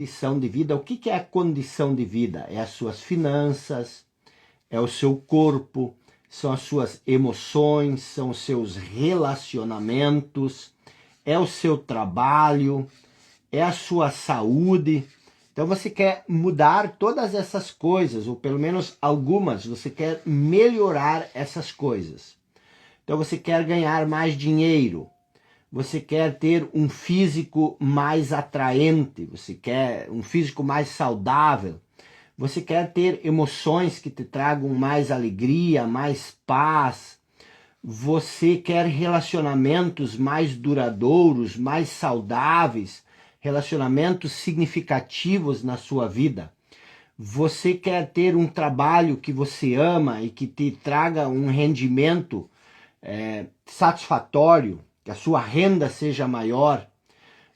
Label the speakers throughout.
Speaker 1: Condição de vida, o que é a condição de vida? É as suas finanças, é o seu corpo, são as suas emoções, são os seus relacionamentos, é o seu trabalho, é a sua saúde. Então você quer mudar todas essas coisas, ou pelo menos algumas, você quer melhorar essas coisas. Então você quer ganhar mais dinheiro, você quer ter um físico mais atraente, você quer um físico mais saudável, você quer ter emoções que te tragam mais alegria, mais paz, você quer relacionamentos mais duradouros, mais saudáveis, relacionamentos significativos na sua vida. Você quer ter um trabalho que você ama e que te traga um rendimento satisfatório, que a sua renda seja maior.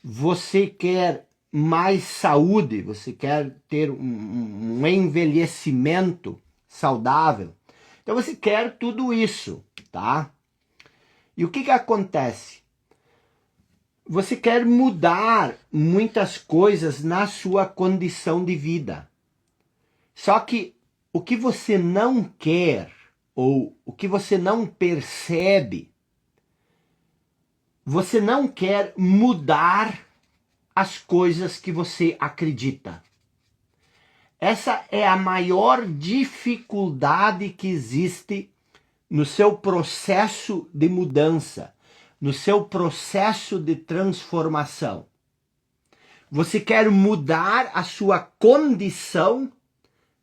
Speaker 1: Você quer mais saúde, você quer ter um envelhecimento saudável. Então você quer tudo isso, tá? E o que acontece? Você quer mudar muitas coisas na sua condição de vida. Só que o que você não quer, ou o que você não percebe, você não quer mudar as coisas que você acredita. Essa é a maior dificuldade que existe no seu processo de mudança, no seu processo de transformação. Você quer mudar a sua condição,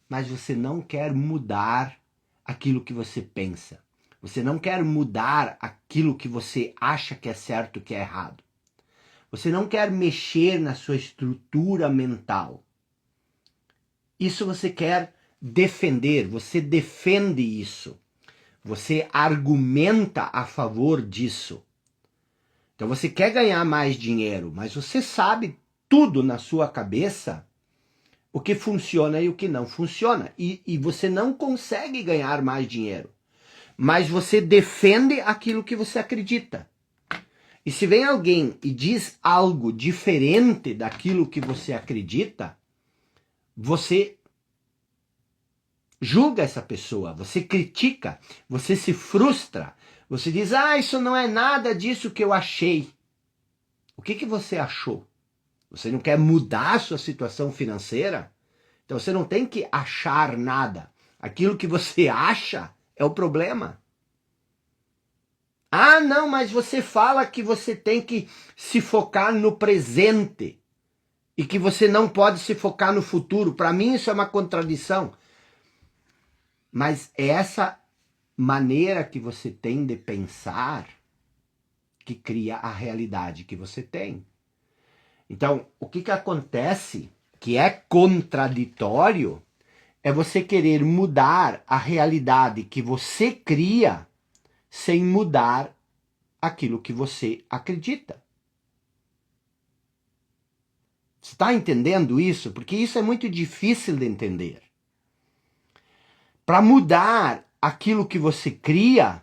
Speaker 1: mas você não quer mudar aquilo que você pensa. Você não quer mudar aquilo que você acha que é certo e que é errado. Você não quer mexer na sua estrutura mental. Isso você quer defender, você defende isso. Você argumenta a favor disso. Então você quer ganhar mais dinheiro, mas você sabe tudo na sua cabeça o que funciona e o que não funciona. E você não consegue ganhar mais dinheiro. Mas você defende aquilo que você acredita. E se vem alguém e diz algo diferente daquilo que você acredita, você julga essa pessoa, você critica, você se frustra, você diz, isso não é nada disso que eu achei. O que você achou? Você não quer mudar a sua situação financeira? Então você não tem que achar nada. Aquilo que você acha é o problema. Não, mas você fala que você tem que se focar no presente e que você não pode se focar no futuro. Para mim isso é uma contradição. Mas é essa maneira que você tem de pensar que cria a realidade que você tem. Então, o que acontece, que é contraditório, é você querer mudar a realidade que você cria sem mudar aquilo que você acredita. Você está entendendo isso? Porque isso é muito difícil de entender. Para mudar aquilo que você cria,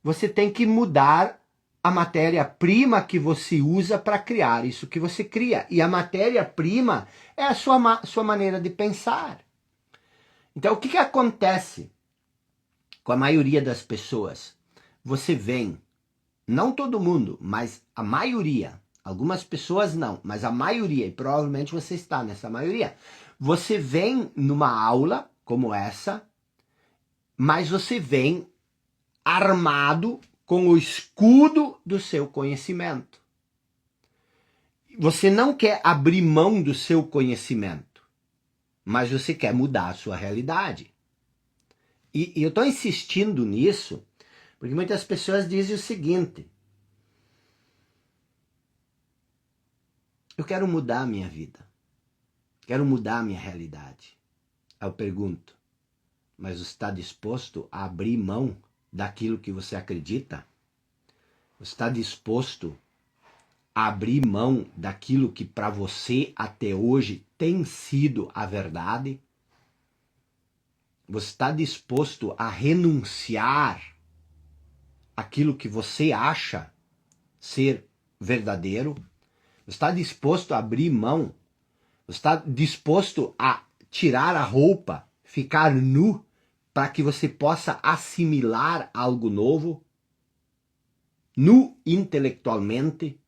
Speaker 1: você tem que mudar a matéria-prima que você usa para criar isso que você cria. E a matéria-prima é a sua maneira de pensar. Então, o que acontece com a maioria das pessoas? Você vem, não todo mundo, mas a maioria, algumas pessoas não, mas a maioria, e provavelmente você está nessa maioria, você vem numa aula como essa, mas você vem armado com o escudo do seu conhecimento. Você não quer abrir mão do seu conhecimento, mas você quer mudar a sua realidade. E eu estou insistindo nisso, porque muitas pessoas dizem o seguinte: eu quero mudar a minha vida, quero mudar a minha realidade. Aí eu pergunto, mas você está disposto a abrir mão daquilo que você acredita? Você está disposto a abrir mão daquilo que para você até hoje tem sido a verdade? Você está disposto a renunciar aquilo que você acha ser verdadeiro? Você está disposto a abrir mão? Você está disposto a tirar a roupa, ficar nu, para que você possa assimilar algo novo? Nu intelectualmente,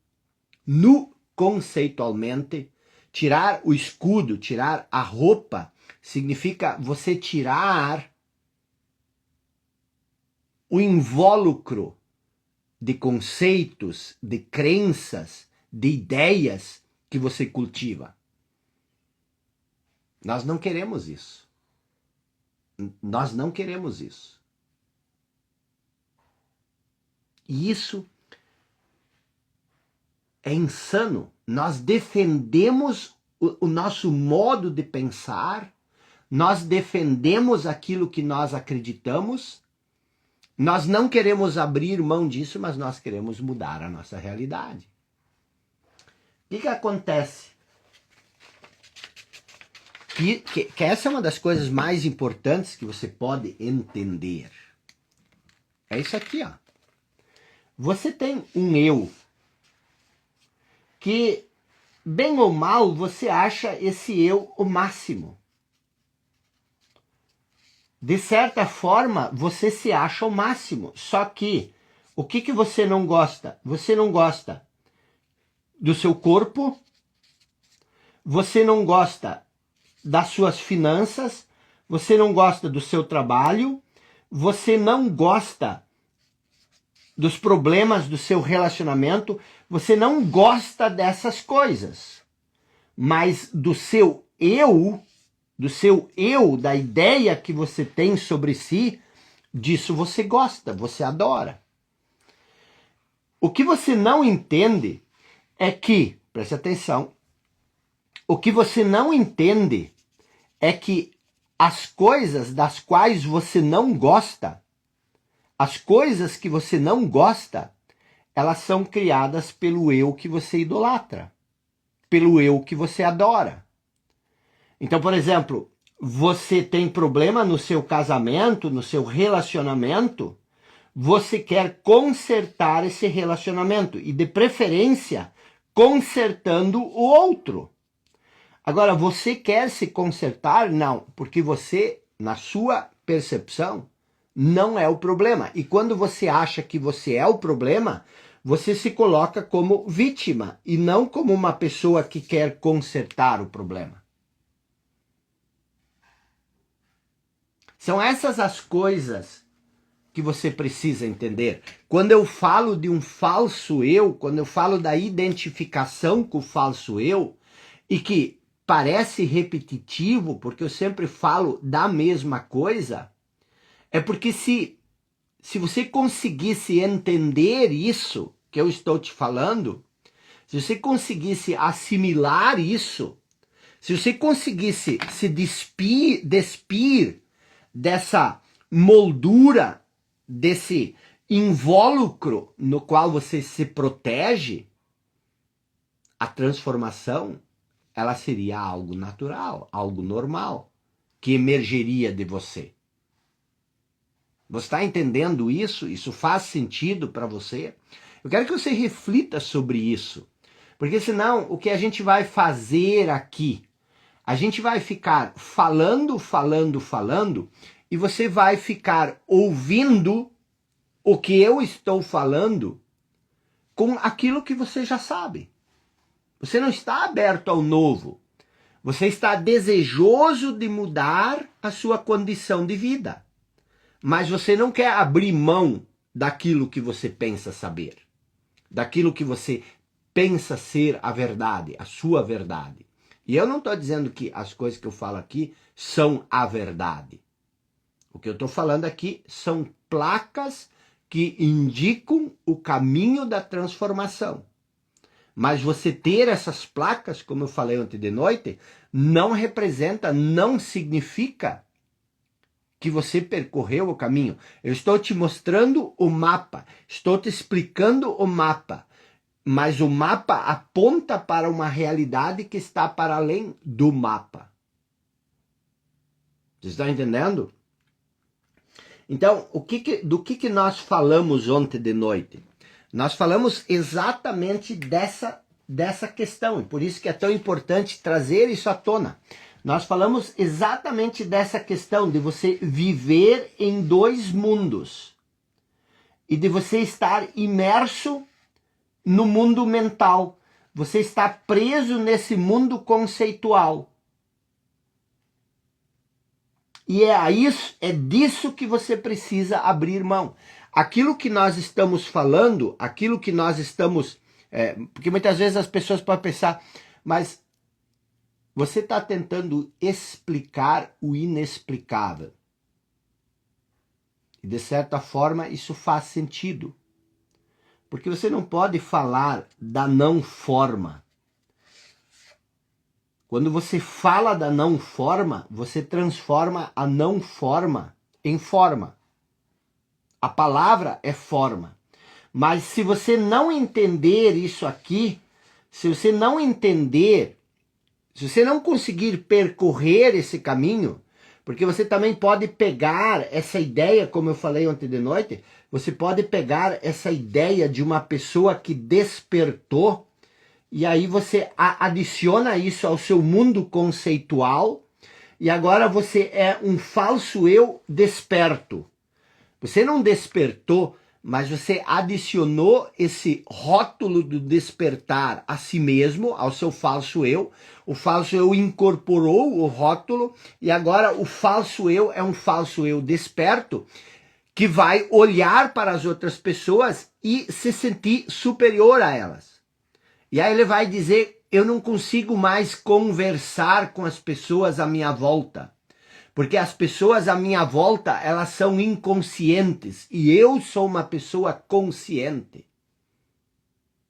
Speaker 1: nu conceitualmente. Tirar o escudo, tirar a roupa, significa você tirar o invólucro de conceitos, de crenças, de ideias que você cultiva. Nós não queremos isso. Nós não queremos isso. E isso é insano. Nós defendemos o nosso modo de pensar, nós defendemos aquilo que nós acreditamos, nós não queremos abrir mão disso, mas nós queremos mudar a nossa realidade. O que acontece? Que essa é uma das coisas mais importantes que você pode entender. É isso aqui, ó. Você tem um eu que, bem ou mal, você acha esse eu o máximo. De certa forma, você se acha o máximo. Só que, o que você não gosta? Você não gosta do seu corpo, você não gosta das suas finanças, você não gosta do seu trabalho, você não gosta dos problemas do seu relacionamento, você não gosta dessas coisas. Mas do seu eu, da ideia que você tem sobre si, disso você gosta, você adora. O que você não entende é que, preste atenção, o que você não entende é que as coisas das quais você não gosta, as coisas que você não gosta, elas são criadas pelo eu que você idolatra, pelo eu que você adora. Então, por exemplo, você tem problema no seu casamento, no seu relacionamento, você quer consertar esse relacionamento e, de preferência, consertando o outro. Agora, você quer se consertar? Não, porque você, na sua percepção, não é o problema. E quando você acha que você é o problema, você se coloca como vítima e não como uma pessoa que quer consertar o problema. São essas as coisas que você precisa entender. Quando eu falo de um falso eu, quando eu falo da identificação com o falso eu, e que parece repetitivo, porque eu sempre falo da mesma coisa, é porque se você conseguisse entender isso que eu estou te falando, se você conseguisse assimilar isso, se você conseguisse se despir dessa moldura, desse invólucro no qual você se protege, a transformação, ela seria algo natural, algo normal, que emergeria de você. Você está entendendo isso? Isso faz sentido para você? Eu quero que você reflita sobre isso, porque senão o que a gente vai fazer aqui, a gente vai ficar falando, e você vai ficar ouvindo o que eu estou falando com aquilo que você já sabe. Você não está aberto ao novo. Você está desejoso de mudar a sua condição de vida. Mas você não quer abrir mão daquilo que você pensa saber. Daquilo que você pensa ser a verdade, a sua verdade. E eu não estou dizendo que as coisas que eu falo aqui são a verdade. O que eu estou falando aqui são placas que indicam o caminho da transformação. Mas você ter essas placas, como eu falei ontem de noite, não representa, não significa que você percorreu o caminho. Eu estou te mostrando o mapa, estou te explicando o mapa, mas o mapa aponta para uma realidade que está para além do mapa. Vocês estão entendendo? Então, do que nós falamos ontem de noite? Nós falamos exatamente dessa questão, e por isso que é tão importante trazer isso à tona. Nós falamos exatamente dessa questão de você viver em dois mundos e de você estar imerso no mundo mental. Você está preso nesse mundo conceitual. E é disso que você precisa abrir mão. Aquilo que nós estamos falando, aquilo que nós estamos... porque muitas vezes as pessoas podem pensar, mas você está tentando explicar o inexplicável. E de certa forma isso faz sentido. Porque você não pode falar da não forma. Quando você fala da não forma, você transforma a não forma em forma. A palavra é forma. Mas se você não entender isso aqui, se você não entender, se você não conseguir percorrer esse caminho, porque você também pode pegar essa ideia, como eu falei ontem de noite, você pode pegar essa ideia de uma pessoa que despertou, e aí você adiciona isso ao seu mundo conceitual, e agora você é um falso eu desperto. Você não despertou, mas você adicionou esse rótulo do despertar a si mesmo, ao seu falso eu. O falso eu incorporou o rótulo e agora o falso eu é um falso eu desperto que vai olhar para as outras pessoas e se sentir superior a elas. E aí ele vai dizer, eu não consigo mais conversar com as pessoas à minha volta. Porque as pessoas à minha volta, elas são inconscientes. E eu sou uma pessoa consciente.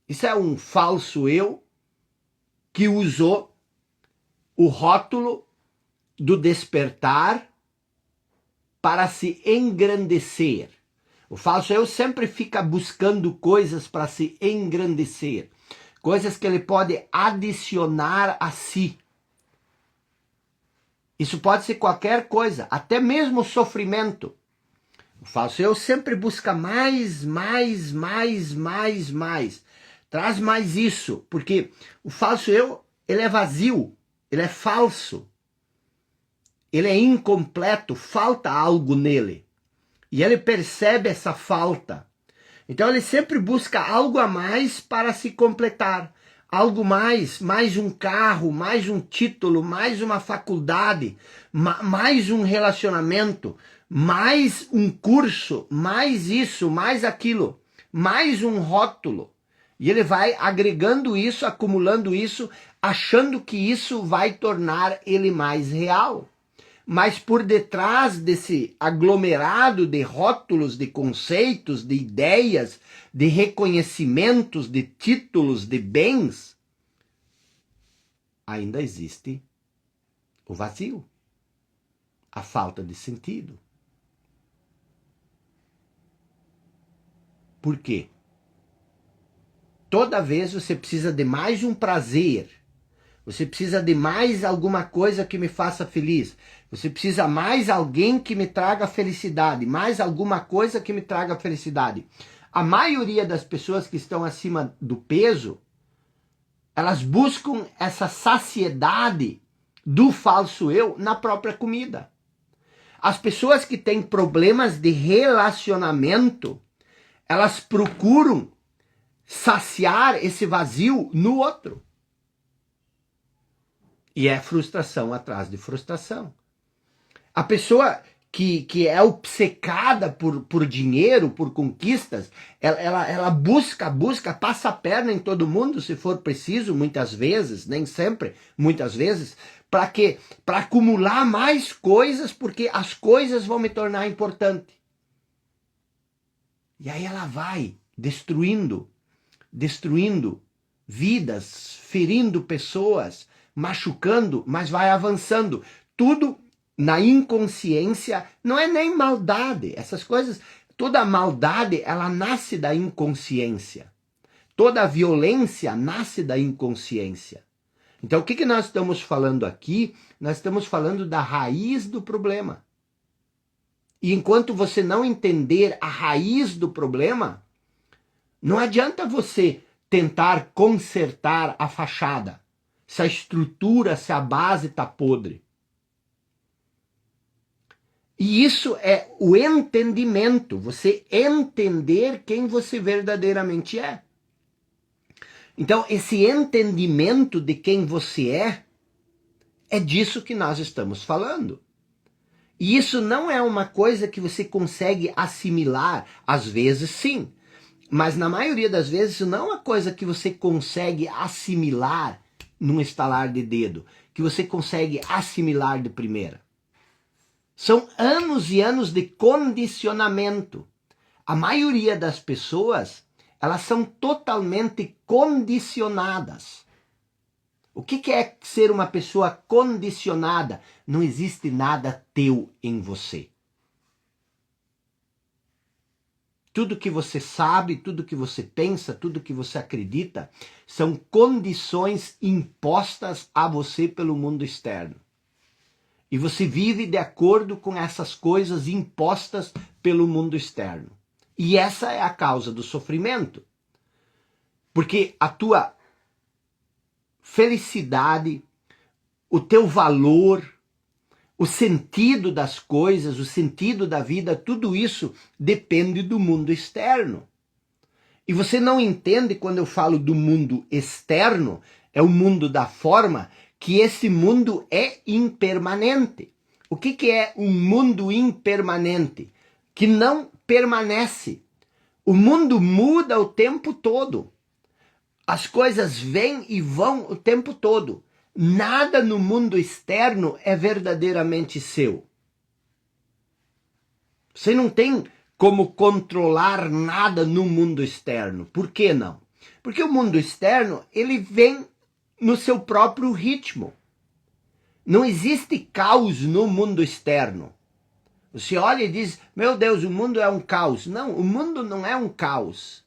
Speaker 1: Isso é um falso eu que usou o rótulo do despertar para se engrandecer. O falso eu sempre fica buscando coisas para se engrandecer. Coisas que ele pode adicionar a si. Isso pode ser qualquer coisa, até mesmo sofrimento. O falso eu sempre busca mais. Traz mais isso, porque o falso eu, ele é vazio, ele é falso. Ele é incompleto, falta algo nele. E ele percebe essa falta. Então ele sempre busca algo a mais para se completar. Algo mais um carro, mais um título, mais uma faculdade, mais um relacionamento, mais um curso, mais isso, mais aquilo, mais um rótulo. E ele vai agregando isso, acumulando isso, achando que isso vai tornar ele mais real. Mas por detrás desse aglomerado de rótulos, de conceitos, de ideias, de reconhecimentos, de títulos, de bens, ainda existe o vazio, a falta de sentido. Por quê? Toda vez você precisa de mais um prazer, você precisa de mais alguma coisa que me faça feliz. Você precisa mais alguém que me traga felicidade, mais alguma coisa que me traga felicidade. A maioria das pessoas que estão acima do peso, elas buscam essa saciedade do falso eu na própria comida. As pessoas que têm problemas de relacionamento, elas procuram saciar esse vazio no outro. E é frustração atrás de frustração. A pessoa que é obcecada por dinheiro, por conquistas, ela busca, passa a perna em todo mundo, se for preciso, muitas vezes, nem sempre, muitas vezes, para quê? Para acumular mais coisas, porque as coisas vão me tornar importante. E aí ela vai destruindo vidas, ferindo pessoas, machucando, mas vai avançando. Tudo na inconsciência, não é nem maldade. Essas coisas, toda maldade, ela nasce da inconsciência. Toda violência nasce da inconsciência. Então, o que nós estamos falando aqui? Nós estamos falando da raiz do problema. E enquanto você não entender a raiz do problema, não adianta você tentar consertar a fachada, se a estrutura, se a base está podre. E isso é o entendimento, você entender quem você verdadeiramente é. Então, esse entendimento de quem você é disso que nós estamos falando. E isso não é uma coisa que você consegue assimilar, às vezes sim, mas na maioria das vezes isso não é uma coisa que você consegue assimilar num estalar de dedo, que você consegue assimilar de primeira. São anos e anos de condicionamento. A maioria das pessoas, elas são totalmente condicionadas. O que é ser uma pessoa condicionada? Não existe nada teu em você. Tudo que você sabe, tudo que você pensa, tudo que você acredita, são condições impostas a você pelo mundo externo. E você vive de acordo com essas coisas impostas pelo mundo externo. E essa é a causa do sofrimento. Porque a tua felicidade, o teu valor, o sentido das coisas, o sentido da vida, tudo isso depende do mundo externo. E você não entende quando eu falo do mundo externo, é o mundo da forma, que esse mundo é impermanente. O que é um mundo impermanente? Que não permanece. O mundo muda o tempo todo. As coisas vêm e vão o tempo todo. Nada no mundo externo é verdadeiramente seu. Você não tem como controlar nada no mundo externo. Por que não? Porque o mundo externo, ele vem no seu próprio ritmo. Não existe caos no mundo externo. Você olha e diz, meu Deus, o mundo é um caos. Não, o mundo não é um caos.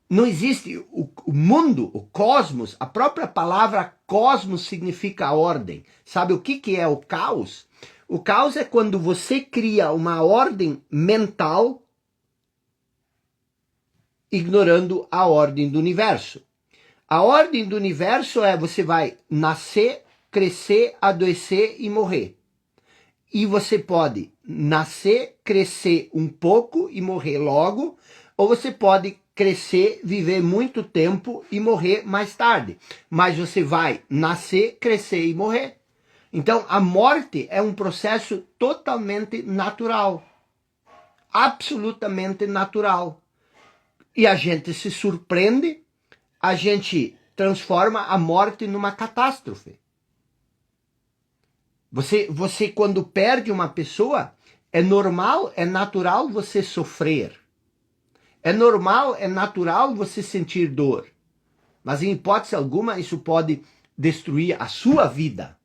Speaker 1: Não existe o mundo, o cosmos, a própria palavra cosmos significa ordem. Sabe o que é o caos? O caos é quando você cria uma ordem mental ignorando a ordem do universo. A ordem do universo é você vai nascer, crescer, adoecer e morrer. E você pode nascer, crescer um pouco e morrer logo, ou você pode crescer, viver muito tempo e morrer mais tarde. Mas você vai nascer, crescer e morrer. Então a morte é um processo totalmente natural. Absolutamente natural. E a gente se surpreende, a gente transforma a morte numa catástrofe. Você quando perde uma pessoa, é normal, é natural você sofrer. É normal, é natural você sentir dor. Mas em hipótese alguma isso pode destruir a sua vida.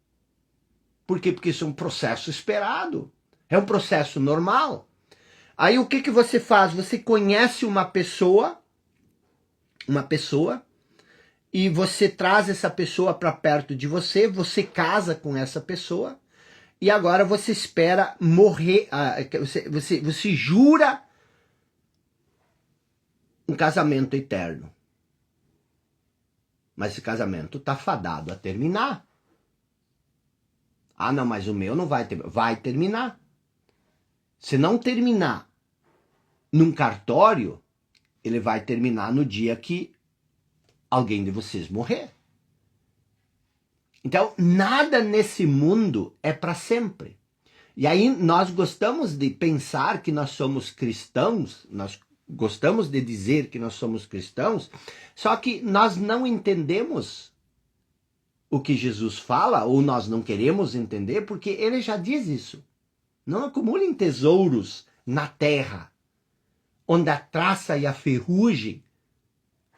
Speaker 1: Por quê? Porque isso é um processo esperado. É um processo normal. Aí o que você faz? Você conhece uma pessoa, e você traz essa pessoa para perto de você, você casa com essa pessoa, e agora você espera morrer, você jura um casamento eterno. Mas esse casamento está fadado a terminar. Ah, não, mas o meu não vai terminar. Vai terminar. Se não terminar num cartório, ele vai terminar no dia que alguém de vocês morrer. Então, nada nesse mundo é para sempre. E aí nós gostamos de pensar que nós somos cristãos, nós gostamos de dizer que nós somos cristãos, só que nós não entendemos o que Jesus fala, ou nós não queremos entender, porque ele já diz isso. Não acumulem tesouros na terra, onde a traça e a ferrugem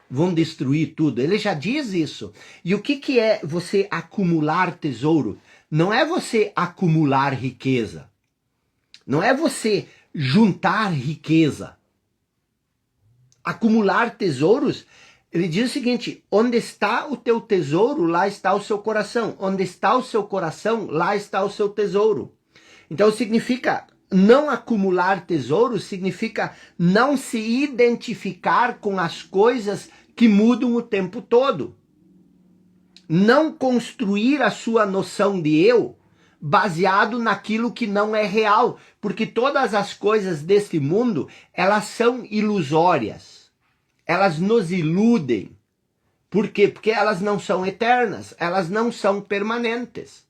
Speaker 1: vão destruir tudo. Ele já diz isso. E o que é você acumular tesouro? Não é você acumular riqueza. Não é você juntar riqueza. Acumular tesouros, ele diz o seguinte, onde está o teu tesouro, lá está o seu coração. Onde está o seu coração, lá está o seu tesouro. Então significa não acumular tesouro, significa não se identificar com as coisas que mudam o tempo todo. Não construir a sua noção de eu baseado naquilo que não é real, porque todas as coisas deste mundo, elas são ilusórias. Elas nos iludem. Por quê? Porque elas não são eternas, elas não são permanentes.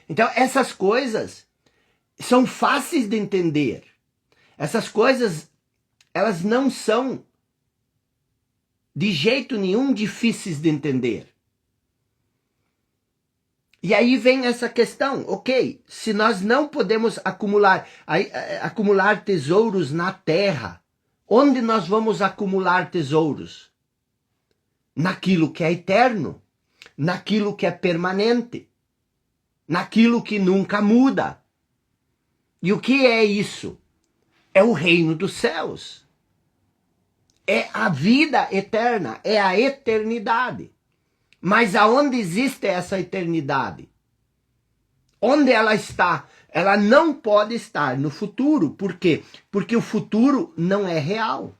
Speaker 1: Então, essas coisas são fáceis de entender. Essas coisas, elas não são de jeito nenhum difíceis de entender. E aí vem essa questão, ok, se nós não podemos acumular tesouros na terra, onde nós vamos acumular tesouros? Naquilo que é eterno, naquilo que é permanente, naquilo que nunca muda. E o que é isso? É o reino dos céus. É a vida eterna, é a eternidade. Mas aonde existe essa eternidade? Onde ela está? Ela não pode estar no futuro. Por quê? Porque o futuro não é real.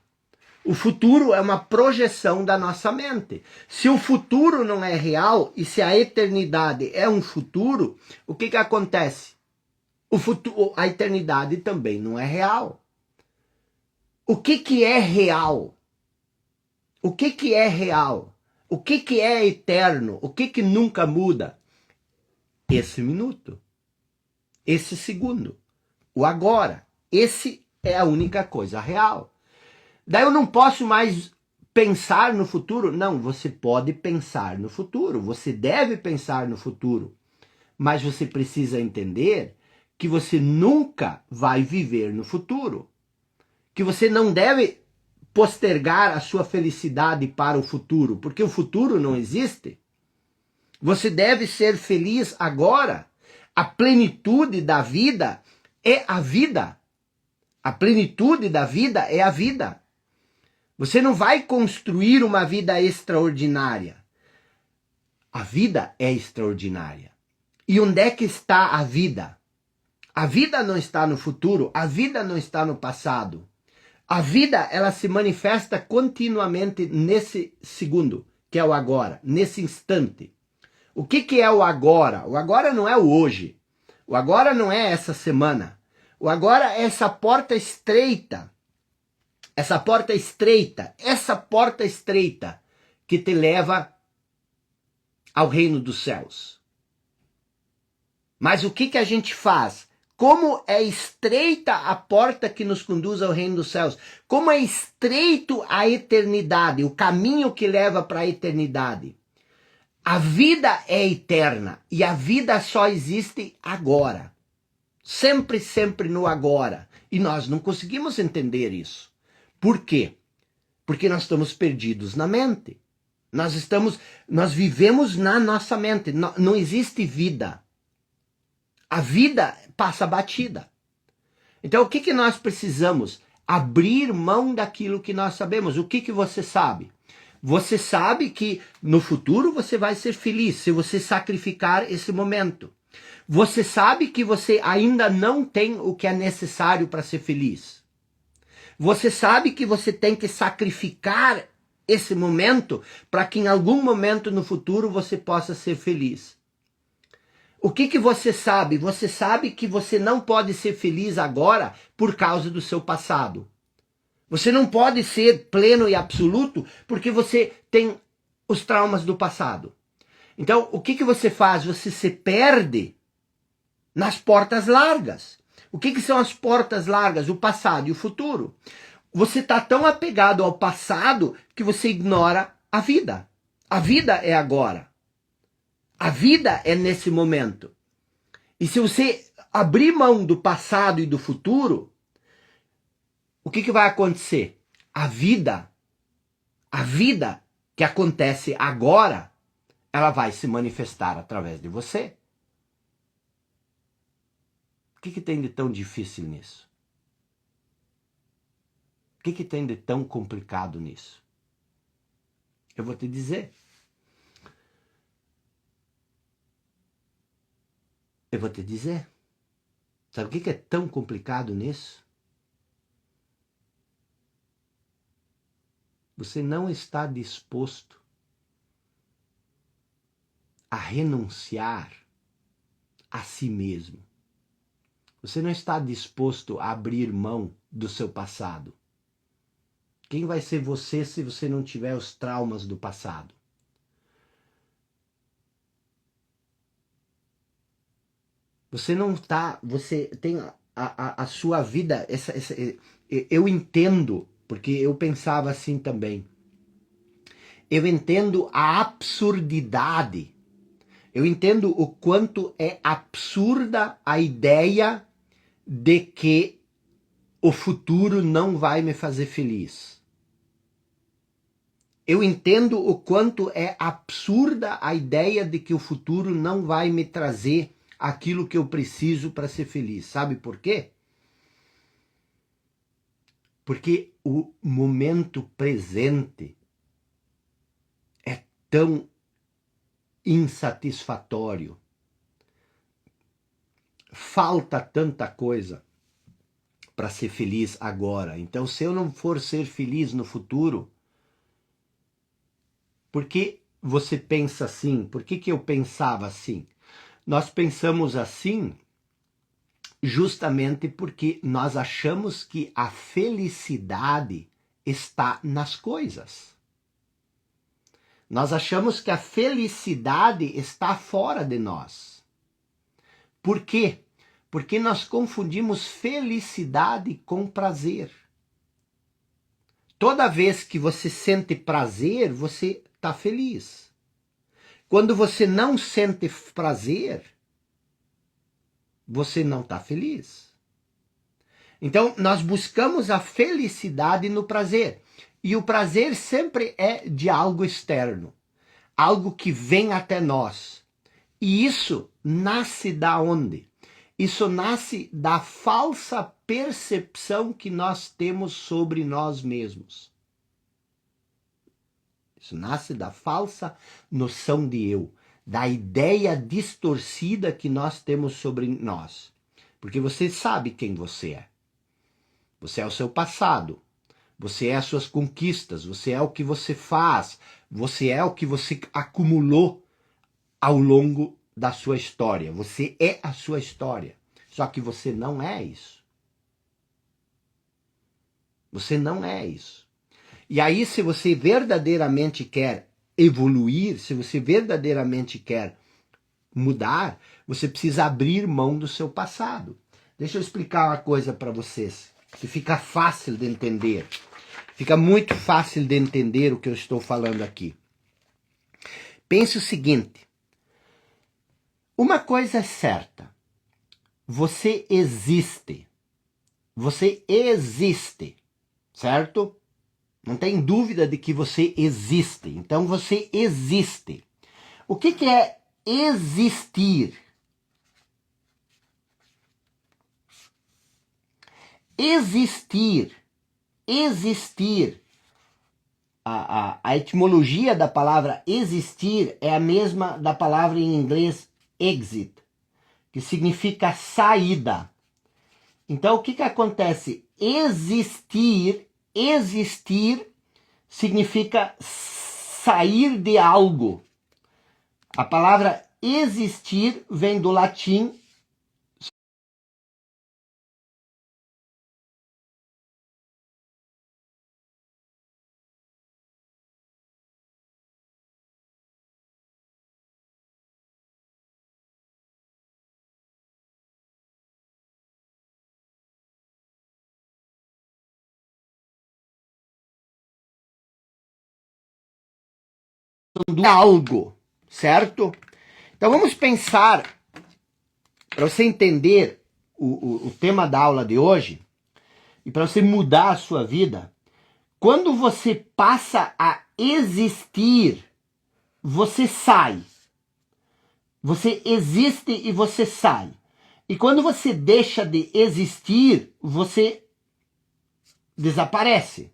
Speaker 1: O futuro é uma projeção da nossa mente. Se o futuro não é real e se a eternidade é um futuro, o que acontece? A eternidade também não é real. O que é real? O que é real? O que é eterno? O que nunca muda? Esse minuto. Esse segundo. O agora. Esse é a única coisa real. Daí eu não posso mais pensar no futuro? Não, você pode pensar no futuro. Você deve pensar no futuro. Mas você precisa entender que você nunca vai viver no futuro. Que você não deve postergar a sua felicidade para o futuro, porque o futuro não existe. Você deve ser feliz agora. A plenitude da vida é a vida. A plenitude da vida é a vida. Você não vai construir uma vida extraordinária. A vida é extraordinária. E onde é que está a vida? A vida não está no futuro, a vida não está no passado. A vida, ela se manifesta continuamente nesse segundo, que é o agora, nesse instante. O que é o agora? O agora não é o hoje. O agora não é essa semana. O agora é essa porta estreita. Essa porta estreita que te leva ao reino dos céus. Mas o que a gente faz? Como é estreita a porta que nos conduz ao reino dos céus. Como é estreito a eternidade, o caminho que leva para a eternidade. A vida é eterna e a vida só existe agora. Sempre, sempre no agora. E nós não conseguimos entender isso. Por quê? Porque nós estamos perdidos na mente. Nós vivemos na nossa mente. Não existe vida. A vida passa batida. Então o que nós precisamos? Abrir mão daquilo que nós sabemos. O que você sabe? Você sabe que no futuro você vai ser feliz se você sacrificar esse momento. Você sabe que você ainda não tem o que é necessário para ser feliz. Você sabe que você tem que sacrificar esse momento para que em algum momento no futuro você possa ser feliz. O que você sabe? Você sabe que você não pode ser feliz agora por causa do seu passado. Você não pode ser pleno e absoluto porque você tem os traumas do passado. Então, o que você faz? Você se perde nas portas largas. O que são as portas largas? O passado e o futuro. Você está tão apegado ao passado que você ignora a vida. A vida é agora. A vida é nesse momento. E se você abrir mão do passado e do futuro, o que vai acontecer? A vida que acontece agora, ela vai se manifestar através de você. O que tem de tão difícil nisso? O que tem de tão complicado nisso? Eu vou te dizer. Eu vou te dizer. Sabe o que é tão complicado nisso? você não está disposto a renunciar a si mesmo. Você não está disposto a abrir mão do seu passado. Quem vai ser você se você não tiver os traumas do passado? Você não está, você tem a sua vida, eu entendo, porque eu pensava assim também. Eu entendo a absurdidade. Eu entendo o quanto é absurda a ideia de que o futuro não vai me fazer feliz. Eu entendo o quanto é absurda a ideia de que o futuro não vai me trazer aquilo que eu preciso para ser feliz. Sabe por quê? Porque o momento presente é tão insatisfatório. Falta tanta coisa para ser feliz agora. Então, se eu não for ser feliz no futuro, por que você pensa assim? Por que eu pensava assim? Nós pensamos assim justamente porque nós achamos que a felicidade está nas coisas. Nós achamos que a felicidade está fora de nós. Por quê? Porque nós confundimos felicidade com prazer. Toda vez que você sente prazer, você está feliz. Quando você não sente prazer, você não está feliz. Então, nós buscamos a felicidade no prazer. E o prazer sempre é de algo externo. Algo que vem até nós. E isso nasce da onde? Isso nasce da falsa percepção que nós temos sobre nós mesmos. Isso nasce da falsa noção de eu, da ideia distorcida que nós temos sobre nós. Porque você sabe quem você é. Você é o seu passado. Você é as suas conquistas. Você é o que você faz. Você é o que você acumulou ao longo da sua história. Você é a sua história. Só que você não é isso. Você não é isso. E aí, se você verdadeiramente quer evoluir, se você verdadeiramente quer mudar, você precisa abrir mão do seu passado. Deixa eu explicar uma coisa para vocês, que fica fácil de entender. Fica muito fácil de entender o que eu estou falando aqui. Pense o seguinte. Uma coisa é certa. Você existe. Você existe. Certo? Não tem dúvida de que você existe. Então você existe. O que é existir? Existir. Existir. A etimologia da palavra existir é a mesma da palavra em inglês exit, que significa saída. Então o que acontece? Existir significa sair de algo. A palavra existir vem do latim do algo, certo? Então vamos pensar, para você entender o tema da aula de hoje, e para você mudar a sua vida, quando você passa a existir, você sai. Você existe e você sai. E quando você deixa de existir, você desaparece.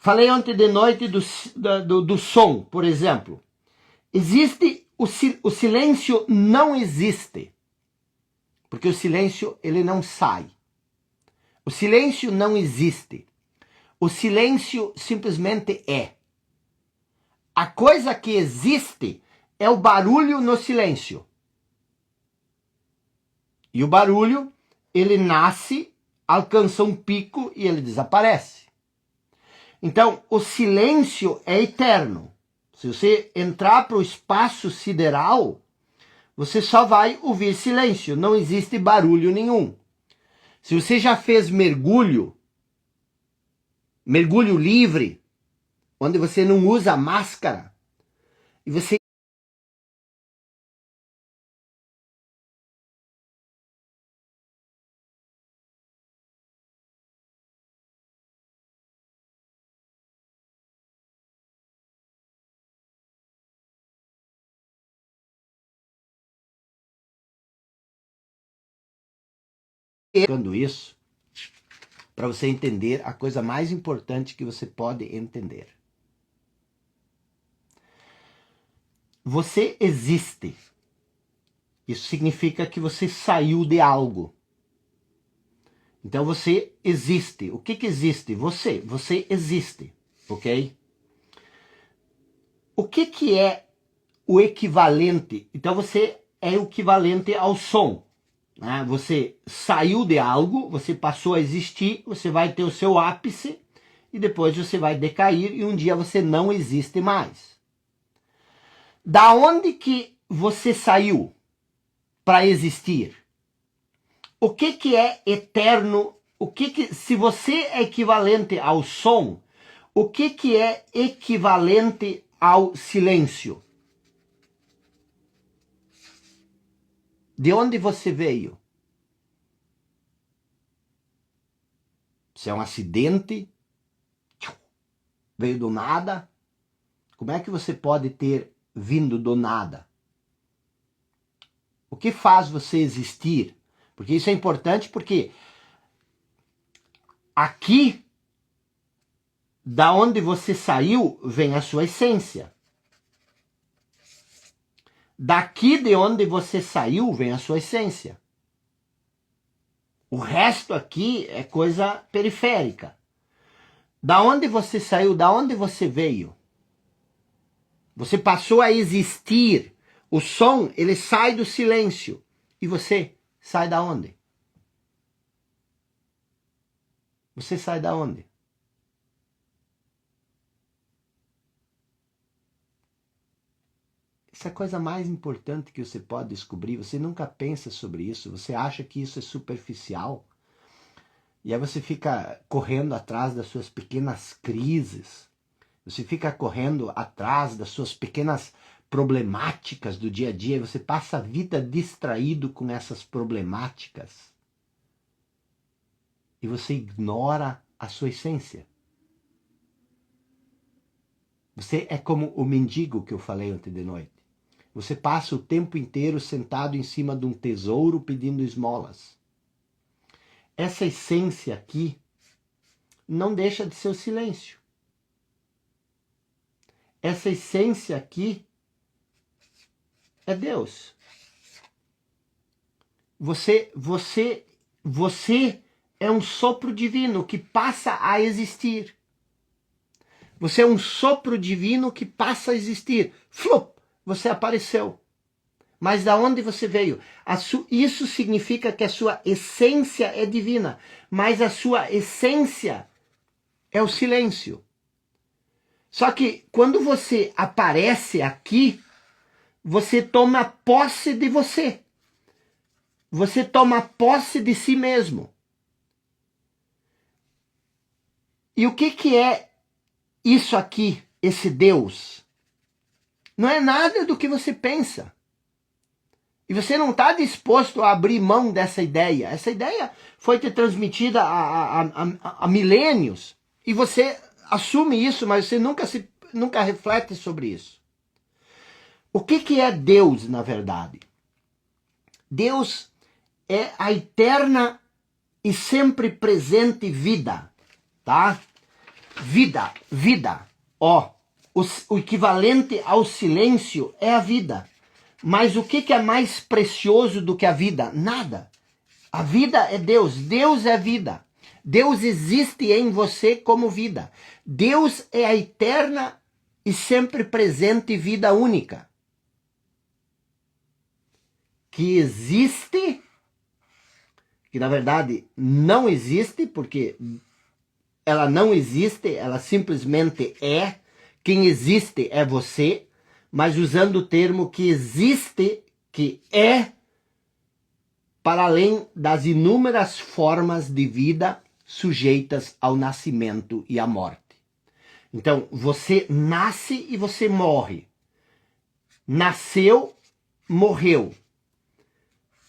Speaker 1: Falei ontem de noite do som, por exemplo. Existe o silêncio não existe. Porque o silêncio ele não sai. O silêncio não existe. O silêncio simplesmente é. A coisa que existe é o barulho no silêncio. E o barulho, ele nasce, alcança um pico e ele desaparece. Então, o silêncio é eterno. Se você entrar para o espaço sideral, você só vai ouvir silêncio, não existe barulho nenhum. Se você já fez mergulho livre, onde você não usa máscara, e você isso para você entender a coisa mais importante que você pode entender. Você existe. Isso significa que você saiu de algo. Então você existe. O que existe? Você existe, ok? O que é o equivalente? Então você é o equivalente ao som. Né? Você saiu de algo, você passou a existir, você vai ter o seu ápice e depois você vai decair e um dia você não existe mais. Da onde que você saiu para existir? O que é eterno? Se você é equivalente ao som, o que é equivalente ao silêncio? De onde você veio? Se é um acidente, veio do nada, como é que você pode ter vindo do nada? O que faz você existir? Porque isso é importante porque aqui, da onde você saiu, vem a sua essência. Daqui de onde você saiu, vem a sua essência. O resto aqui é coisa periférica. Da onde você saiu, da onde você veio? Você passou a existir. O som, ele sai do silêncio. E você sai da onde? Você sai da onde? Essa é a coisa mais importante que você pode descobrir. Você nunca pensa sobre isso. Você acha que isso é superficial. E aí você fica correndo atrás das suas pequenas crises. Você fica correndo atrás das suas pequenas problemáticas do dia a dia. E você passa a vida distraído com essas problemáticas. E você ignora a sua essência. Você é como o mendigo que eu falei ontem de noite. Você passa o tempo inteiro sentado em cima de um tesouro pedindo esmolas. Essa essência aqui não deixa de ser o silêncio. Essa essência aqui é Deus. Você é um sopro divino que passa a existir. Você é um sopro divino que passa a existir. Flup! Você apareceu. Mas da onde você veio? Isso significa que a sua essência é divina, mas a sua essência é o silêncio. Só que quando você aparece aqui, você toma posse de você. Você toma posse de si mesmo. E o que é isso aqui, esse Deus? Não é nada do que você pensa. E você não está disposto a abrir mão dessa ideia. Essa ideia foi te transmitida há milênios. E você assume isso, mas você nunca reflete sobre isso. O que é Deus, na verdade? Deus é a eterna e sempre presente vida. Tá? Vida. Ó. O equivalente ao silêncio é a vida. Mas o que é mais precioso do que a vida? Nada. A vida é Deus. Deus é vida. Deus existe em você como vida. Deus é a eterna e sempre presente vida única, que existe, que na verdade não existe, porque ela não existe, ela simplesmente é. Quem existe é você, mas usando o termo que existe, que é, para além das inúmeras formas de vida sujeitas ao nascimento e à morte. Então, você nasce e você morre. Nasceu, morreu.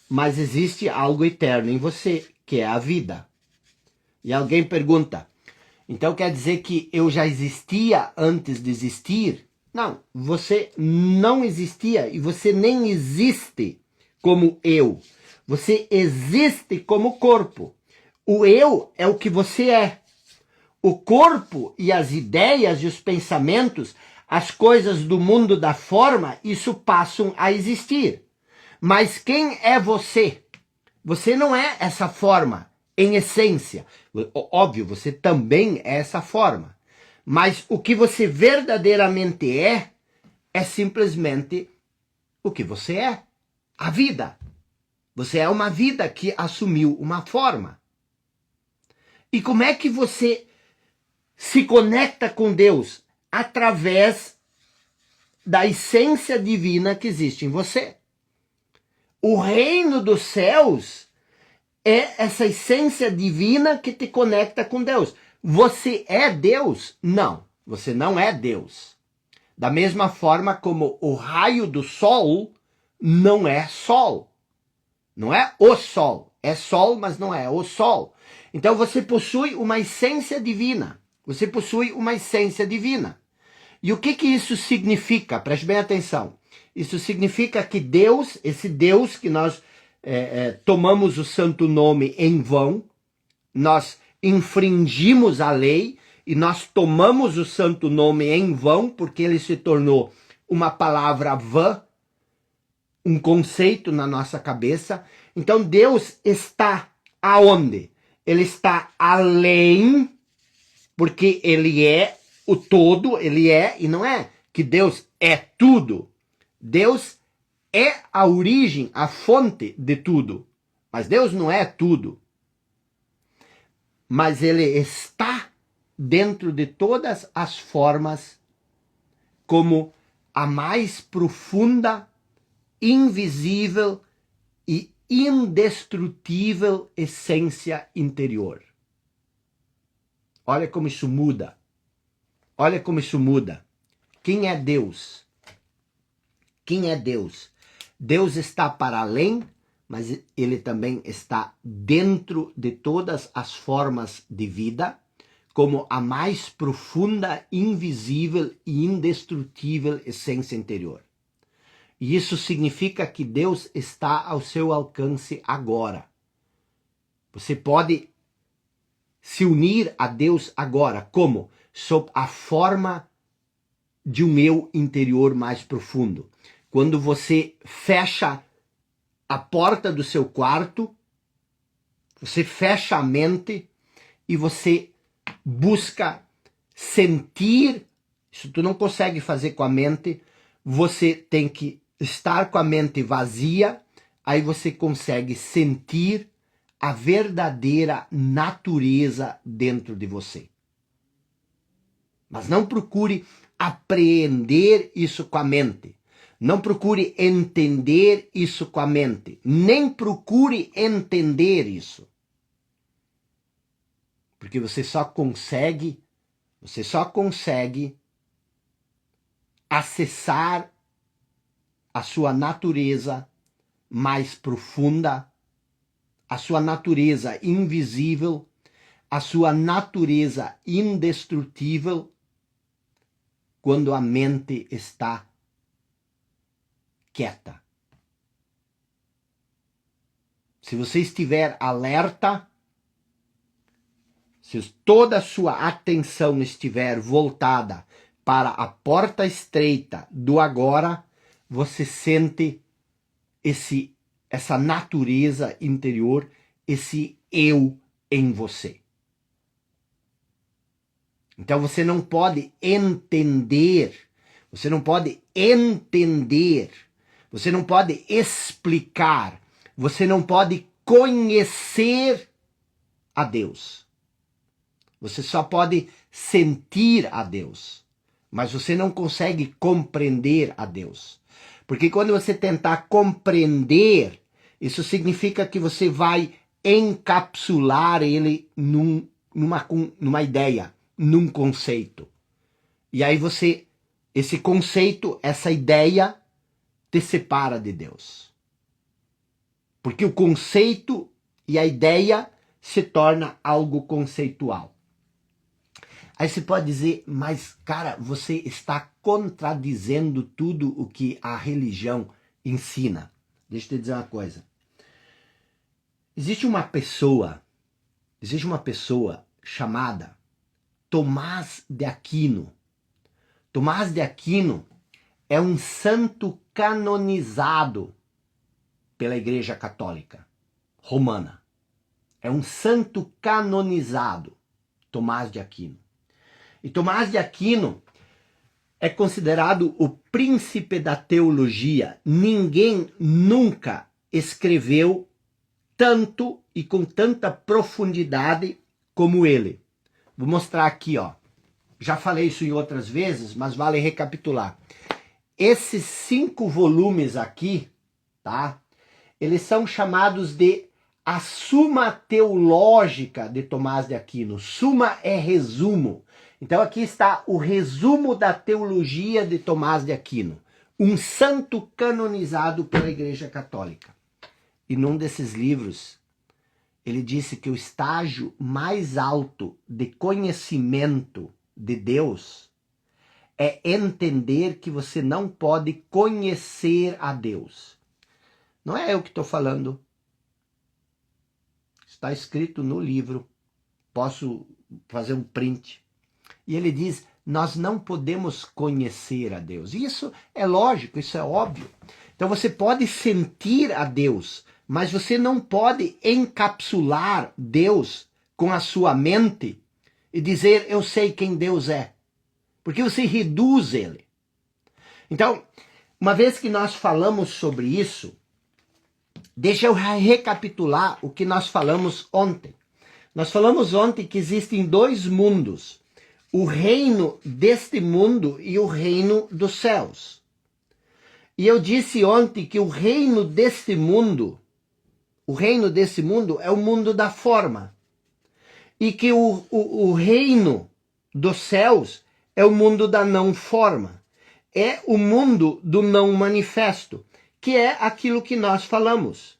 Speaker 1: Mas existe algo eterno em você, que é a vida. E alguém pergunta, então quer dizer que eu já existia antes de existir? Não, você não existia e você nem existe como eu. Você existe como corpo. O eu é o que você é. O corpo e as ideias e os pensamentos, as coisas do mundo da forma, isso passam a existir. Mas quem é você? Você não é essa forma, em essência. Óbvio, você também é essa forma. Mas o que você verdadeiramente é simplesmente o que você é. A vida. Você é uma vida que assumiu uma forma. E como é que você se conecta com Deus? Através da essência divina que existe em você. O reino dos céus é essa essência divina que te conecta com Deus. Você é Deus? Não, você não é Deus. Da mesma forma como o raio do sol não é sol. Não é o sol. É sol, mas não é o sol. Então você possui uma essência divina. Você possui uma essência divina. E o que isso significa? Preste bem atenção. Isso significa que Deus, esse Deus que nós tomamos o santo nome em vão, nós infringimos a lei e nós tomamos o santo nome em vão porque ele se tornou uma palavra vã, um conceito na nossa cabeça. Então Deus está aonde? Ele está além, porque ele é o todo, ele é, e não é que Deus é tudo. Deus é a origem, a fonte de tudo. Mas Deus não é tudo. Mas ele está dentro de todas as formas como a mais profunda, invisível e indestrutível essência interior. Olha como isso muda. Olha como isso muda. Quem é Deus? Quem é Deus? Deus está para além, mas ele também está dentro de todas as formas de vida, como a mais profunda, invisível e indestrutível essência interior. E isso significa que Deus está ao seu alcance agora. Você pode se unir a Deus agora. Como? Sob a forma de um eu interior mais profundo. Quando você fecha a porta do seu quarto, você fecha a mente e você busca sentir. Isso tu não consegue fazer com a mente. Você tem que estar com a mente vazia, aí você consegue sentir a verdadeira natureza dentro de você. Mas não procure apreender isso com a mente. Não procure entender isso com a mente. Nem procure entender isso. Porque você só consegue acessar a sua natureza mais profunda, a sua natureza invisível, a sua natureza indestrutível, quando a mente está quieta. Se você estiver alerta, se toda a sua atenção estiver voltada para a porta estreita do agora, você sente essa natureza interior, esse eu em você. Então você não pode entender, você não pode entender, você não pode explicar, você não pode conhecer a Deus. Você só pode sentir a Deus, mas você não consegue compreender a Deus. Porque quando você tentar compreender, isso significa que você vai encapsular ele numa ideia, num conceito. E aí esse conceito, essa ideia, te separa de Deus. Porque o conceito e a ideia se torna algo conceitual. Aí você pode dizer, mas cara, você está contradizendo tudo o que a religião ensina. Deixa eu te dizer uma coisa. Existe uma pessoa chamada Tomás de Aquino. Tomás de Aquino é um santo canonizado pela Igreja Católica Romana. É um santo canonizado, Tomás de Aquino. E Tomás de Aquino é considerado o príncipe da teologia. Ninguém nunca escreveu tanto e com tanta profundidade como ele. Vou mostrar aqui, ó. Já falei isso em outras vezes, mas vale recapitular. Esses 5 volumes aqui, tá? Eles são chamados de a Suma Teológica de Tomás de Aquino. Suma é resumo. Então aqui está o resumo da teologia de Tomás de Aquino, um santo canonizado pela Igreja Católica. E num desses livros, ele disse que o estágio mais alto de conhecimento de Deus é entender que você não pode conhecer a Deus. Não é eu que estou falando. Está escrito no livro. Posso fazer um print. E ele diz, nós não podemos conhecer a Deus. Isso é lógico, isso é óbvio. Então você pode sentir a Deus, mas você não pode encapsular Deus com a sua mente e dizer, eu sei quem Deus é. Porque você reduz ele. Então, uma vez que nós falamos sobre isso, deixa eu recapitular o que nós falamos ontem. Nós falamos ontem que existem 2 mundos. O reino deste mundo e o reino dos céus. E eu disse ontem que o reino deste mundo é o mundo da forma. E que o reino dos céus é o mundo da não forma. É o mundo do não manifesto, que é aquilo que nós falamos.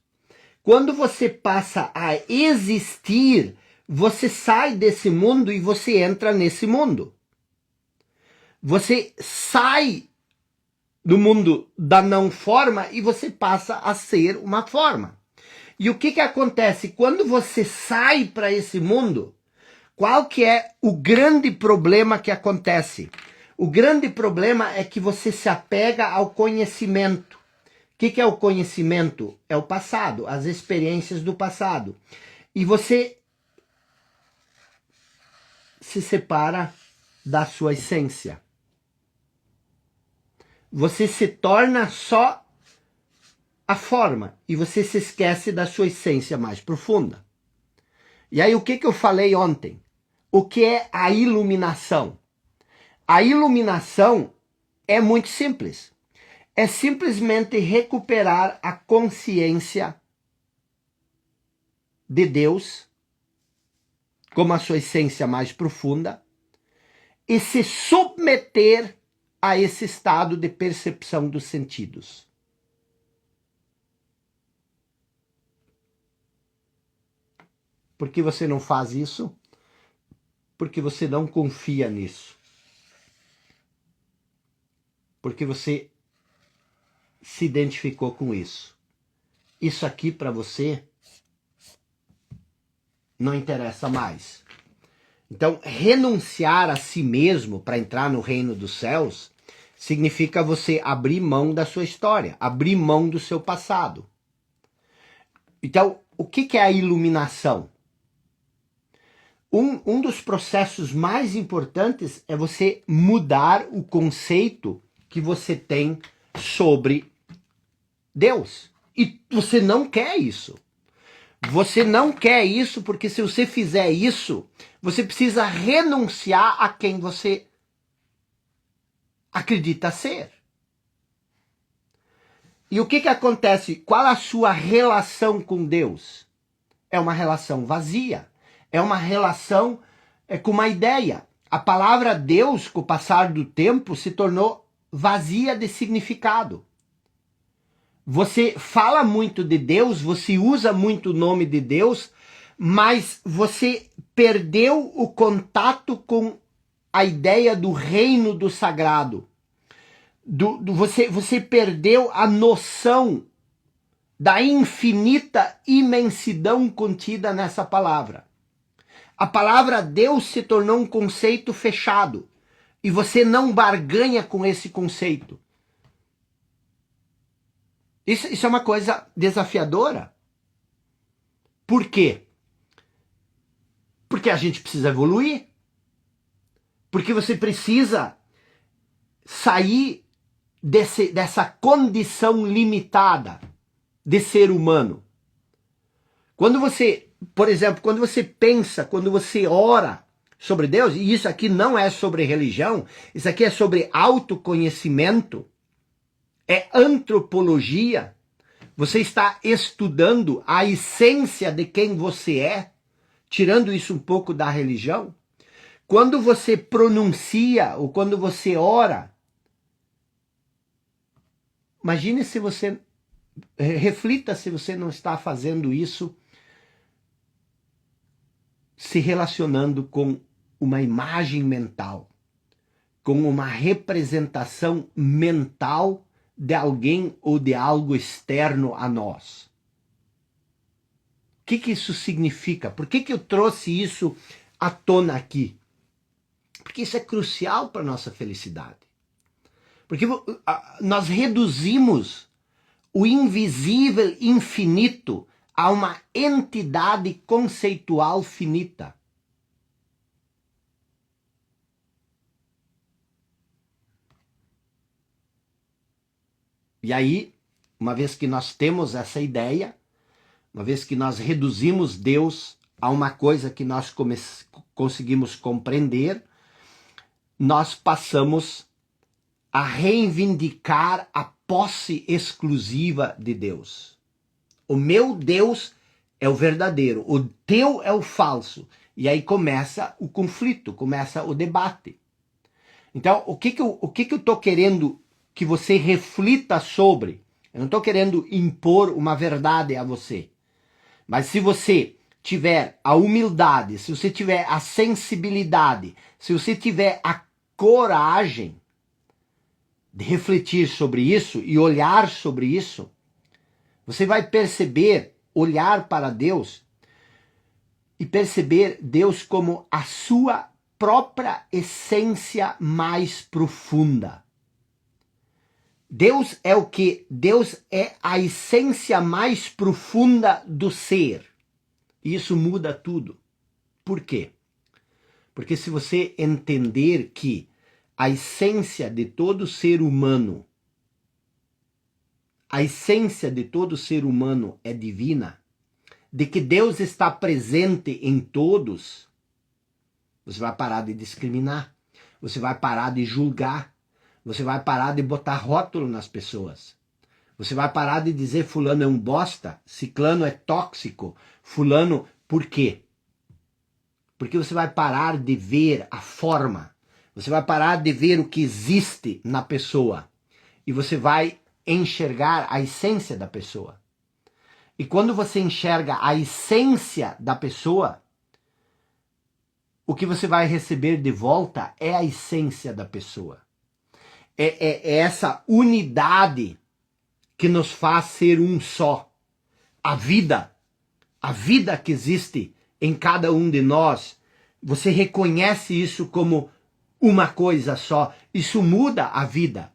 Speaker 1: Quando você passa a existir, você sai desse mundo e você entra nesse mundo. Você sai do mundo da não forma e você passa a ser uma forma. E o que acontece? Quando você sai para esse mundo, qual que é o grande problema que acontece? O grande problema é que você se apega ao conhecimento. O que é o conhecimento? É o passado, as experiências do passado. E você se separa da sua essência. Você se torna só a forma e você se esquece da sua essência mais profunda. E aí o que eu falei ontem? O que é a iluminação? A iluminação é muito simples. É simplesmente recuperar a consciência de Deus como a sua essência mais profunda e se submeter a esse estado de percepção dos sentidos. Por que você não faz isso? Porque você não confia nisso. Porque você se identificou com isso. Isso aqui para você não interessa mais. Então, renunciar a si mesmo para entrar no reino dos céus significa você abrir mão da sua história, abrir mão do seu passado. Então, o que é a iluminação? Um dos processos mais importantes é você mudar o conceito que você tem sobre Deus. E você não quer isso. Você não quer isso porque se você fizer isso, você precisa renunciar a quem você acredita ser. E o que acontece? Qual a sua relação com Deus? É uma relação vazia. É uma relação com uma ideia. A palavra Deus, com o passar do tempo, se tornou vazia de significado. Você fala muito de Deus, você usa muito o nome de Deus, mas você perdeu o contato com a ideia do reino do sagrado. Você perdeu a noção da infinita imensidão contida nessa palavra. A palavra Deus se tornou um conceito fechado e você não barganha com esse conceito. Isso é uma coisa desafiadora. Por quê? Porque a gente precisa evoluir. Porque você precisa sair dessa condição limitada de ser humano. Quando você, por exemplo, quando você pensa, quando você ora sobre Deus, e isso aqui não é sobre religião, isso aqui é sobre autoconhecimento, é antropologia, você está estudando a essência de quem você é, tirando isso um pouco da religião. Quando você pronuncia ou quando você ora, imagine se você, reflita se você não está fazendo isso se relacionando com uma imagem mental, com uma representação mental de alguém ou de algo externo a nós. O que isso significa? Por que eu trouxe isso à tona aqui? Porque isso é crucial para a nossa felicidade. Porque nós reduzimos o invisível infinito a uma entidade conceitual finita. E aí, uma vez que nós temos essa ideia, uma vez que nós reduzimos Deus a uma coisa que nós conseguimos compreender, nós passamos a reivindicar a posse exclusiva de Deus. O meu Deus é o verdadeiro, o teu é o falso. E aí começa o conflito, começa o debate. Então, o que eu estou querendo que você reflita sobre? Eu não estou querendo impor uma verdade a você. Mas se você tiver a humildade, se você tiver a sensibilidade, se você tiver a coragem de refletir sobre isso e olhar sobre isso, você vai perceber, olhar para Deus e perceber Deus como a sua própria essência mais profunda. Deus é o que? Deus é a essência mais profunda do ser. E isso muda tudo. Por quê? Porque se você entender que a essência de todo ser humano, a essência de todo ser humano é divina, de que Deus está presente em todos, você vai parar de discriminar, você vai parar de julgar, você vai parar de botar rótulo nas pessoas. Você vai parar de dizer fulano é um bosta, ciclano é tóxico, fulano... Por quê? Porque você vai parar de ver a forma, você vai parar de ver o que existe na pessoa e você vai enxergar a essência da pessoa. E quando você enxerga a essência da pessoa, o que você vai receber de volta é a essência da pessoa. É essa unidade que nos faz ser um só. A vida que existe em cada um de nós, você reconhece isso como uma coisa só. Isso muda a vida.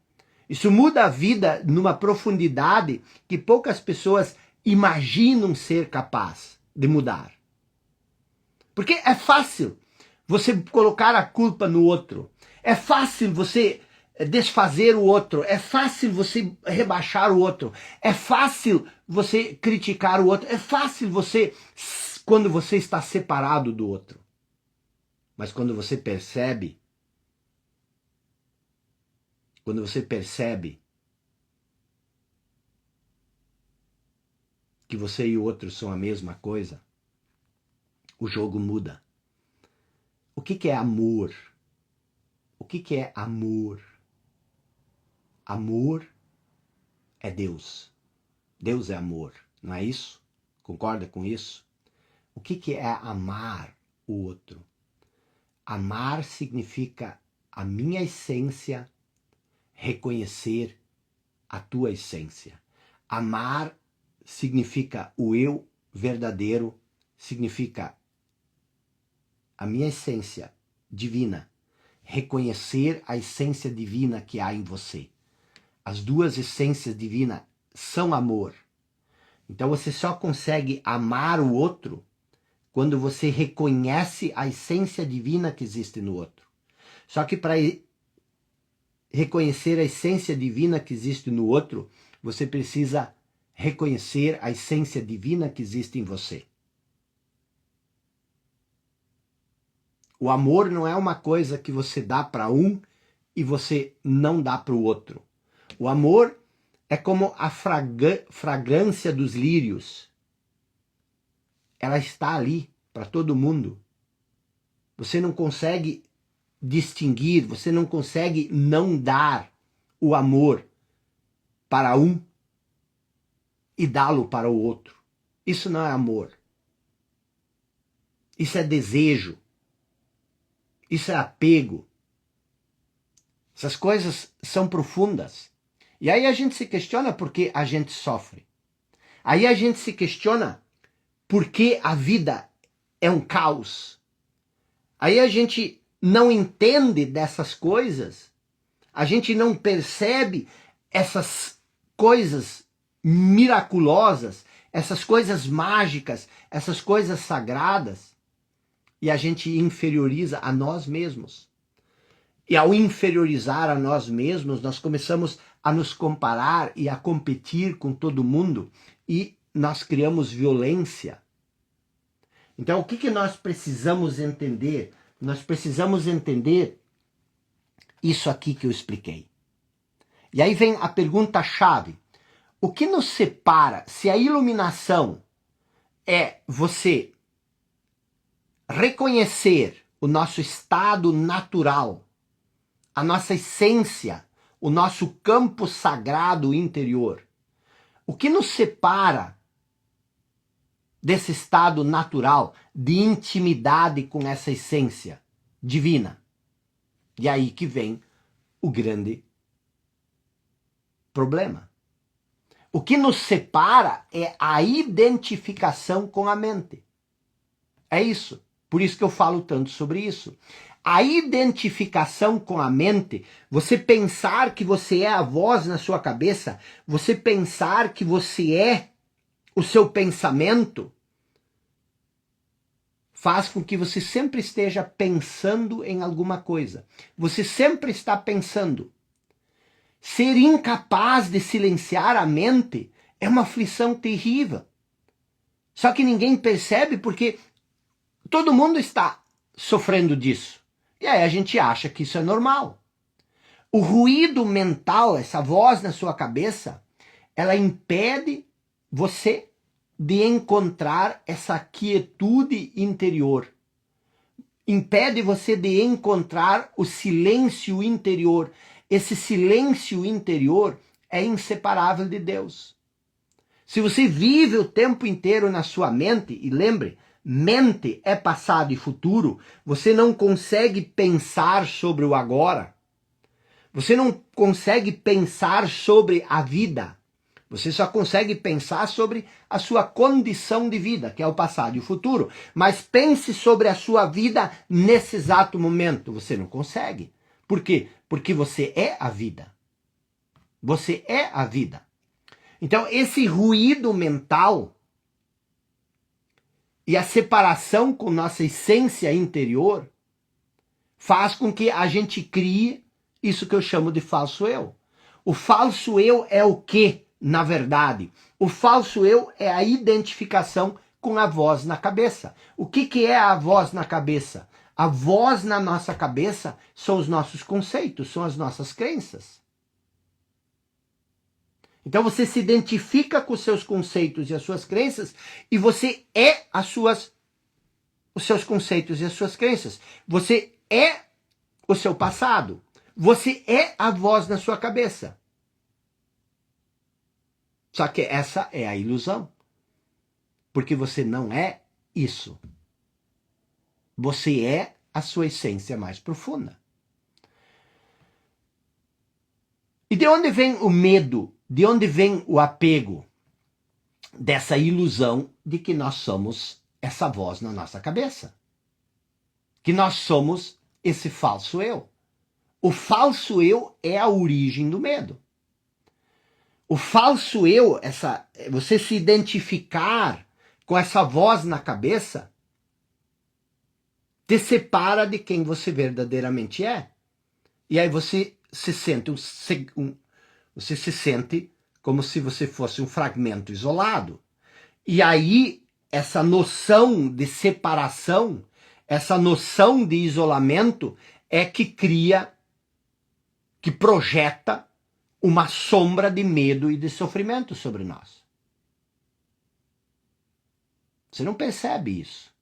Speaker 1: Isso muda a vida numa profundidade que poucas pessoas imaginam ser capaz de mudar. Porque é fácil você colocar a culpa no outro. É fácil você desfazer o outro. É fácil você rebaixar o outro. É fácil você criticar o outro. É fácil você, quando você está separado do outro. Mas quando você percebe que você e o outro são a mesma coisa, o jogo muda. O que é amor? O que é amor? Amor é Deus. Deus é amor, não é isso? Concorda com isso? O que é amar o outro? Amar significa a minha essência reconhecer a tua essência. Amar significa o eu verdadeiro, significa a minha essência divina, reconhecer a essência divina que há em você. As duas essências divinas são amor. Então você só consegue amar o outro quando você reconhece a essência divina que existe no outro. Só que para reconhecer a essência divina que existe no outro, você precisa reconhecer a essência divina que existe em você. O amor não é uma coisa que você dá para um e você não dá para o outro. O amor é como a fragrância dos lírios. Ela está ali para todo mundo. Você não consegue distinguir, você não consegue não dar o amor para um e dá-lo para o outro. Isso não é amor. Isso é desejo. Isso é apego. Essas coisas são profundas. E aí a gente se questiona por que a gente sofre. Aí a gente se questiona por que a vida é um caos. Aí a gente não entende dessas coisas. A gente não percebe essas coisas miraculosas, essas coisas mágicas, essas coisas sagradas. E a gente inferioriza a nós mesmos. E ao inferiorizar a nós mesmos, nós começamos a nos comparar e a competir com todo mundo e nós criamos violência. Então, o que nós precisamos entender? Nós precisamos entender isso aqui que eu expliquei. E aí vem a pergunta-chave. O que nos separa, se a iluminação é você reconhecer o nosso estado natural, a nossa essência, o nosso campo sagrado interior. O que nos separa desse estado natural de intimidade com essa essência divina? E aí que vem o grande problema. O que nos separa é a identificação com a mente. É isso. Por isso que eu falo tanto sobre isso. A identificação com a mente, você pensar que você é a voz na sua cabeça, você pensar que você é o seu pensamento, faz com que você sempre esteja pensando em alguma coisa. Você sempre está pensando. Ser incapaz de silenciar a mente é uma aflição terrível. Só que ninguém percebe porque todo mundo está sofrendo disso. E aí a gente acha que isso é normal. O ruído mental, essa voz na sua cabeça, ela impede você de encontrar essa quietude interior. Impede você de encontrar o silêncio interior. Esse silêncio interior é inseparável de Deus. Se você vive o tempo inteiro na sua mente, e lembre, mente é passado e futuro, você não consegue pensar sobre o agora. Você não consegue pensar sobre a vida. Você só consegue pensar sobre a sua condição de vida, que é o passado e o futuro. Mas pense sobre a sua vida nesse exato momento. Você não consegue. Por quê? Porque você é a vida. Você é a vida. Então, esse ruído mental e a separação com nossa essência interior faz com que a gente crie isso que eu chamo de falso eu. O falso eu é o quê, na verdade? O falso eu é a identificação com a voz na cabeça. O que é a voz na cabeça? A voz na nossa cabeça são os nossos conceitos, são as nossas crenças. Então você se identifica com os seus conceitos e as suas crenças e você é os seus conceitos e as suas crenças. Você é o seu passado. Você é a voz na sua cabeça. Só que essa é a ilusão. Porque você não é isso. Você é a sua essência mais profunda. E de onde vem o medo? De onde vem o apego? Dessa ilusão de que nós somos essa voz na nossa cabeça. Que nós somos esse falso eu. O falso eu é a origem do medo. O falso eu, você se identificar com essa voz na cabeça, te separa de quem você verdadeiramente é. E aí você se sente você se sente como se você fosse um fragmento isolado. E aí essa noção de separação, essa noção de isolamento é que cria, que projeta uma sombra de medo e de sofrimento sobre nós. Você não percebe isso.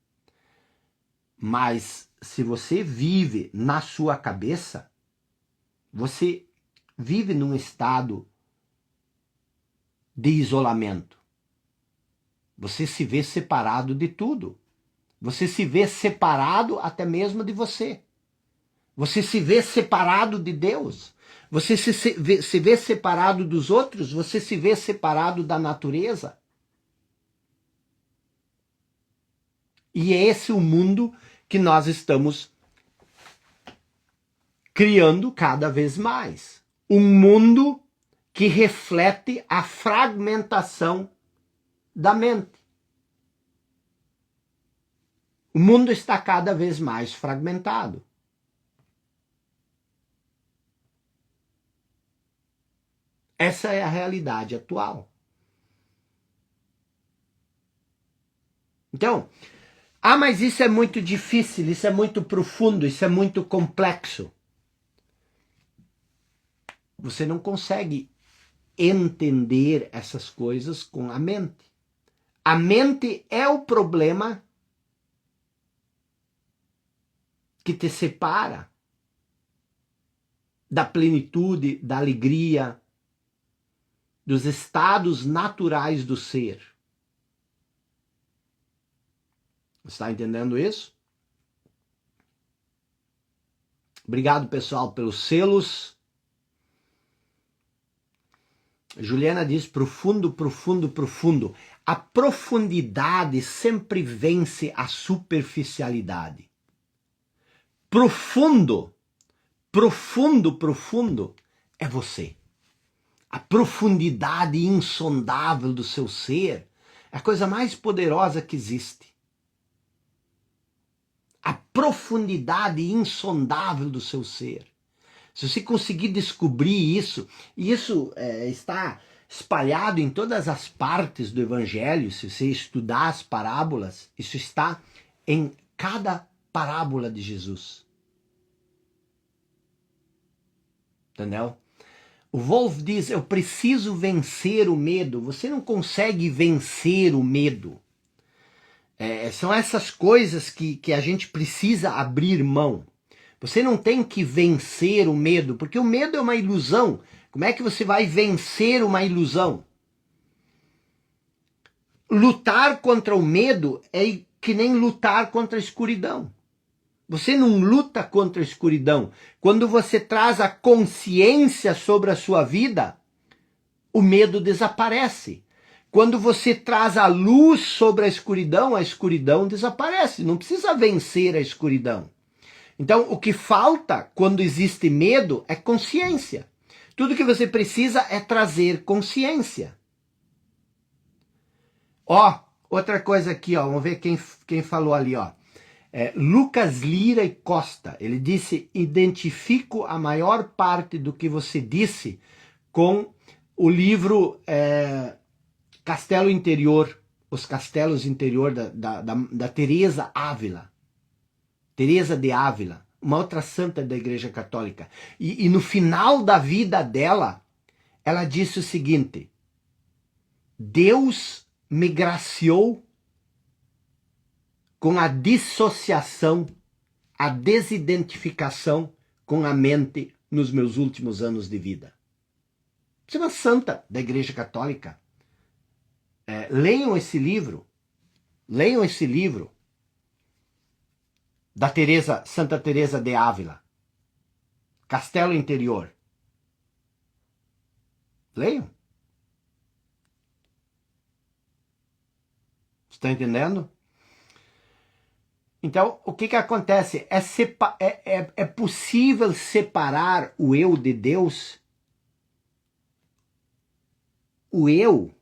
Speaker 1: Mas se você vive na sua cabeça, você vive num estado de isolamento. Você se vê separado de tudo. Você se vê separado até mesmo de você. Você se vê separado de Deus. Você se vê separado dos outros. Você se vê separado da natureza. E é esse o mundo que nós estamos criando cada vez mais. Um mundo que reflete a fragmentação da mente. O mundo está cada vez mais fragmentado. Essa é a realidade atual. Então, mas isso é muito difícil, isso é muito profundo, isso é muito complexo. Você não consegue entender essas coisas com a mente. A mente é o problema que te separa da plenitude, da alegria, dos estados naturais do ser. Está entendendo isso? Obrigado, pessoal, pelos selos. Juliana diz profundo, profundo, profundo. A profundidade sempre vence a superficialidade. Profundo, profundo, profundo é você. A profundidade insondável do seu ser é a coisa mais poderosa que existe. A profundidade insondável do seu ser. Se você conseguir descobrir isso, e isso está espalhado em todas as partes do Evangelho, se você estudar as parábolas, isso está em cada parábola de Jesus. Entendeu? O Wolff diz, eu preciso vencer o medo. Você não consegue vencer o medo. São essas coisas que a gente precisa abrir mão. Você não tem que vencer o medo, porque o medo é uma ilusão. Como é que você vai vencer uma ilusão? Lutar contra o medo é que nem lutar contra a escuridão. Você não luta contra a escuridão. Quando você traz a consciência sobre a sua vida, o medo desaparece. Quando você traz a luz sobre a escuridão desaparece. Não precisa vencer a escuridão. Então, o que falta quando existe medo é consciência. Tudo que você precisa é trazer consciência. Outra coisa aqui, ó, vamos ver quem falou ali, ó. Lucas Lira e Costa, ele disse: identifico a maior parte do que você disse com o livro Castelo Interior, Os Castelos Interior, da Teresa Ávila. Teresa de Ávila, uma outra santa da Igreja Católica. E no final da vida dela, ela disse o seguinte: Deus me graciou com a dissociação, a desidentificação com a mente nos meus últimos anos de vida. Você é uma santa da Igreja Católica. Leiam esse livro. Leiam esse livro da Santa Teresa de Ávila. Castelo Interior. Leiam. Está entendendo? Então, o que acontece? É possível separar o eu de Deus? O eu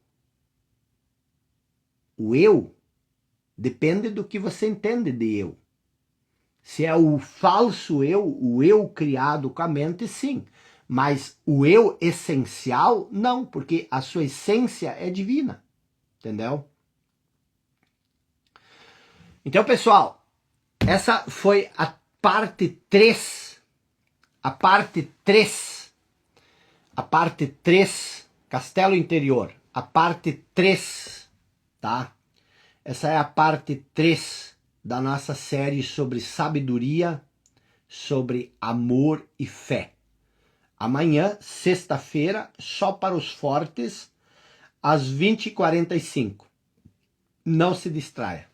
Speaker 1: depende do que você entende de eu. Se é o falso eu, o eu criado com a mente, sim. Mas o eu essencial, não, porque a sua essência é divina. Entendeu? Então, pessoal, essa foi a parte 3. A parte 3. A parte 3, Castelo Interior. A parte 3, tá? Essa é a parte 3 da nossa série sobre sabedoria, sobre amor e fé. Amanhã, sexta-feira, só para os fortes, às 20h45. Não se distraia.